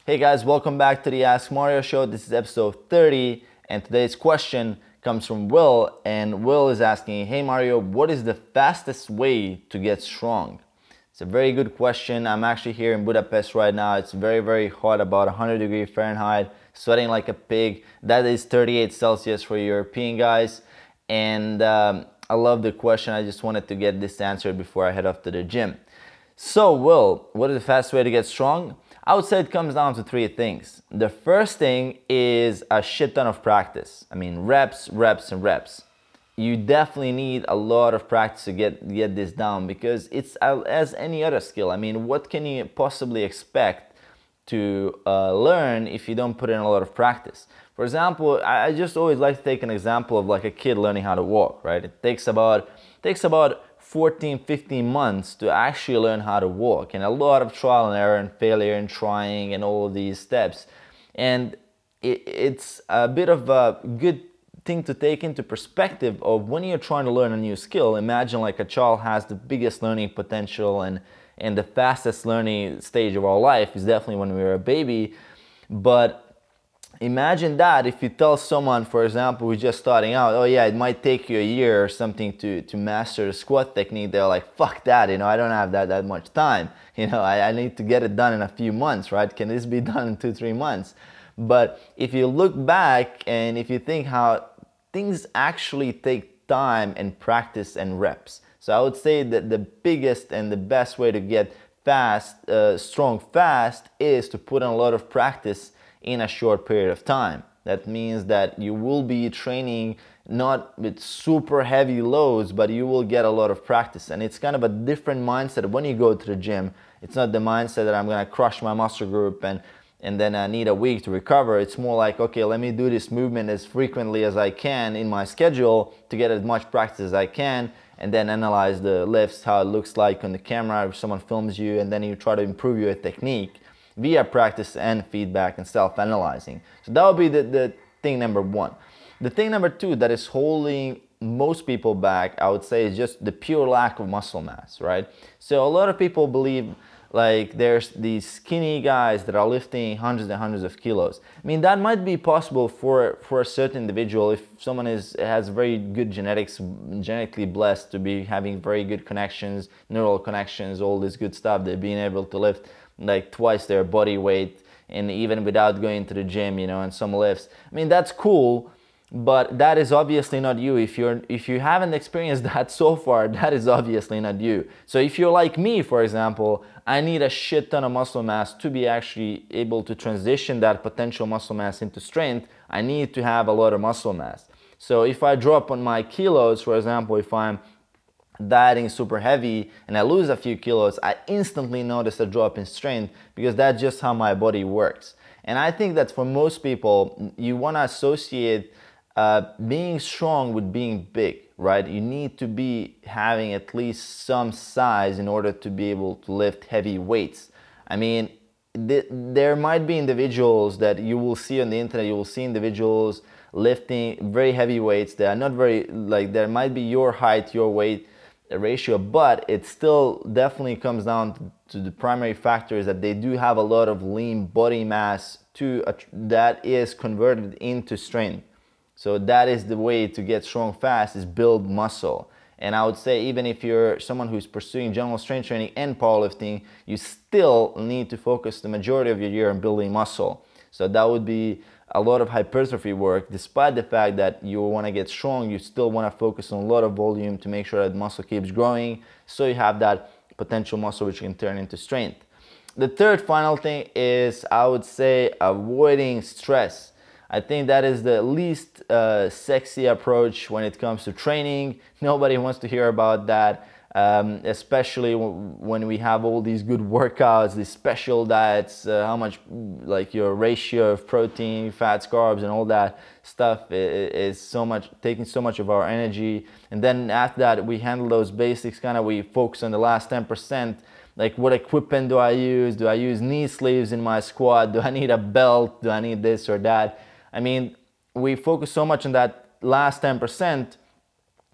Hey guys, welcome back to the Ask Mario show. This is episode 30 and today's question comes from Will, and Will is asking, hey Mario, what is the fastest way to get strong? It's a very good question. I'm actually here in Budapest right now. It's very hot, about 100 degrees Fahrenheit, sweating like a pig. That is 38 Celsius for European guys. And I love the question. I just wanted to get this answered before I head off to the gym. So Will, what is the fastest way to get strong? I would say it comes down to three things. The first thing is a shit ton of practice. I mean, reps, and reps. You definitely need a lot of practice to get this down, because it's as any other skill. I mean, what can you possibly expect to learn if you don't put in a lot of practice? For example, I just always like to take an example of like a kid learning how to walk, right? It takes about 14-15 months to actually learn how to walk, and a lot of trial and error and failure and trying and all of these steps. And it's a bit of a good thing to take into perspective of when you're trying to learn a new skill. Imagine like a child has the biggest learning potential, and the fastest learning stage of our life is definitely when we were a baby. But imagine that if you tell someone, for example, who's just starting out, oh yeah, it might take you a year or something to master the squat technique. They're like, fuck that, I don't have that much time. I need to get it done in a few months, right? Can this be done in 2-3 months? But if you look back and if you think how things actually take time and practice and reps. So I would say that the biggest and the best way to get strong fast is to put in a lot of practice in a short period of time. That means that you will be training not with super heavy loads, but you will get a lot of practice. And it's kind of a different mindset when you go to the gym. It's not the mindset that I'm gonna crush my muscle group and then I need a week to recover. It's more like, okay, let me do this movement as frequently as I can in my schedule to get as much practice as I can, and then analyze the lifts, how it looks like on the camera if someone films you, and then you try to improve your technique via practice and feedback and self-analyzing. So that would be the thing number one. The thing number two that is holding most people back, I would say, is just the pure lack of muscle mass, right? So a lot of people believe like there's these skinny guys that are lifting hundreds and hundreds of kilos. I mean, that might be possible for a certain individual if someone has very good genetics, genetically blessed to be having very good connections, neural connections, all this good stuff. They're being able to lift like twice their body weight, and even without going to the gym, and some lifts. I mean, that's cool, but that is obviously not you. If you haven't experienced that so far, that is obviously not you. So if you're like me, for example, I need a shit ton of muscle mass to be actually able to transition that potential muscle mass into strength. I need to have a lot of muscle mass. So if I drop on my kilos, for example, if I'm dieting super heavy and I lose a few kilos, I instantly notice a drop in strength, because that's just how my body works. And I think that for most people, you want to associate being strong with being big, right? You need to be having at least some size in order to be able to lift heavy weights. I mean, there might be individuals that you will see on the internet, you will see individuals lifting very heavy weights. They are not very, like, there might be your height, your weight ratio, but it still definitely comes down to the primary factor is that they do have a lot of lean body mass that is converted into strength. So that is the way to get strong fast, is build muscle. And I would say even if you're someone who's pursuing general strength training and powerlifting, you still need to focus the majority of your year on building muscle. So that would be a lot of hypertrophy work. Despite the fact that you want to get strong, you still want to focus on a lot of volume to make sure that muscle keeps growing, so you have that potential muscle which can turn into strength. The third final thing is, I would say, avoiding stress. I think that is the least sexy approach when it comes to training. Nobody wants to hear about that, especially when we have all these good workouts, these special diets, how much, like, your ratio of protein, fats, carbs, and all that stuff is taking so much of our energy. And then after that, we handle those basics, we focus on the last 10%. Like, what equipment do I use? Do I use knee sleeves in my squat? Do I need a belt? Do I need this or that? I mean, we focus so much on that last 10%,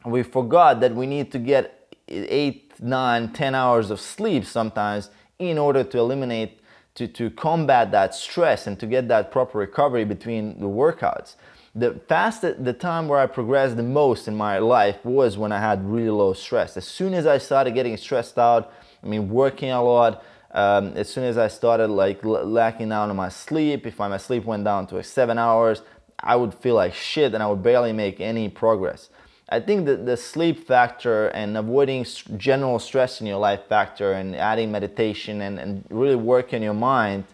we forgot that we need to get 8, 9, 10 hours of sleep sometimes in order to eliminate to combat that stress and to get that proper recovery between the workouts. The time where I progressed the most in my life was when I had really low stress. As soon as I started getting stressed out, I mean, working a lot, as soon as I started like lacking down on my sleep, if my sleep went down to like 7 hours, I would feel like shit and I would barely make any progress. I think that the sleep factor and avoiding general stress in your life factor and adding meditation and really working your mind,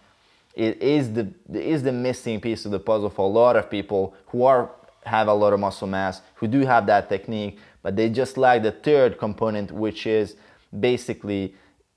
it is the missing piece of the puzzle for a lot of people who have a lot of muscle mass, who do have that technique, but they just lack the third component, which is basically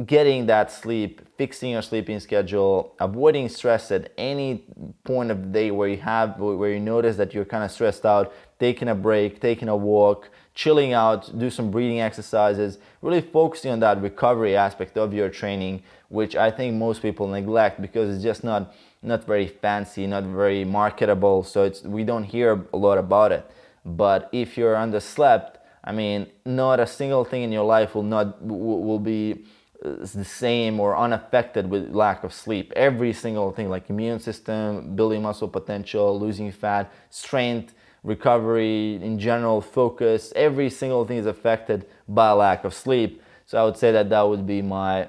getting that sleep, fixing your sleeping schedule, avoiding stress at any point of the day where you notice that you're kind of stressed out, taking a break, taking a walk, chilling out, do some breathing exercises, really focusing on that recovery aspect of your training, which I think most people neglect because it's just not very fancy, not very marketable, so we don't hear a lot about it. But if you're underslept, I mean, not a single thing in your life will be the same or unaffected with lack of sleep. Every single thing, like immune system, building muscle potential, losing fat, strength, recovery, in general, focus, every single thing is affected by lack of sleep. So I would say that that would be my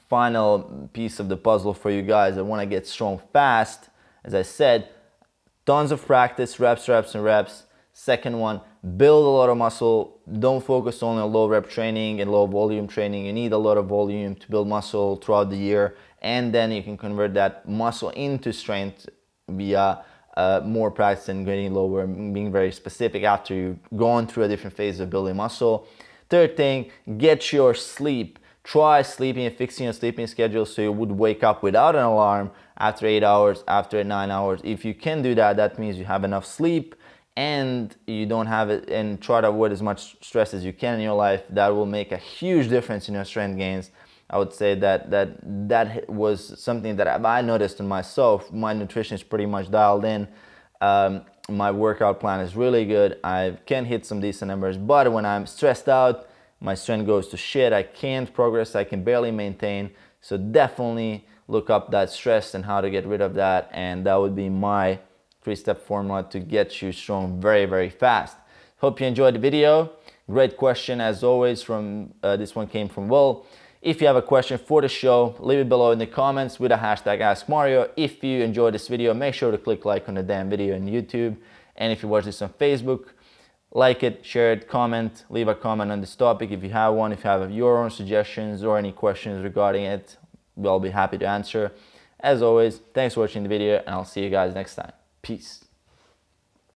final piece of the puzzle for you guys that want to get strong fast. As I said, tons of practice, reps, reps, and reps. Second one, build a lot of muscle. Don't focus only on low rep training and low volume training. You need a lot of volume to build muscle throughout the year, and then you can convert that muscle into strength via more practice and getting lower and being very specific after you've gone through a different phase of building muscle. Third thing, get your sleep. Try sleeping and fixing your sleeping schedule so you would wake up without an alarm after 8 hours, after 9 hours. If you can do that, that means you have enough sleep and you don't have it, and try to avoid as much stress as you can in your life. That will make a huge difference in your strength gains. I would say that was something that I noticed in myself. My nutrition is pretty much dialed in. My workout plan is really good. I can hit some decent numbers, but when I'm stressed out, my strength goes to shit. I can't progress. I can barely maintain. So definitely look up that stress and how to get rid of that. And that would be my 3-step formula to get you strong very, very fast. Hope you enjoyed the video. Great question as always. This one came from Will. If you have a question for the show, leave it below in the comments with the hashtag AskMario. If you enjoyed this video, make sure to click like on the damn video on YouTube. And if you watch this on Facebook, like it, share it, comment, leave a comment on this topic if you have one. If you have your own suggestions or any questions regarding it, we'll be happy to answer. As always, thanks for watching the video, and I'll see you guys next time. Peace.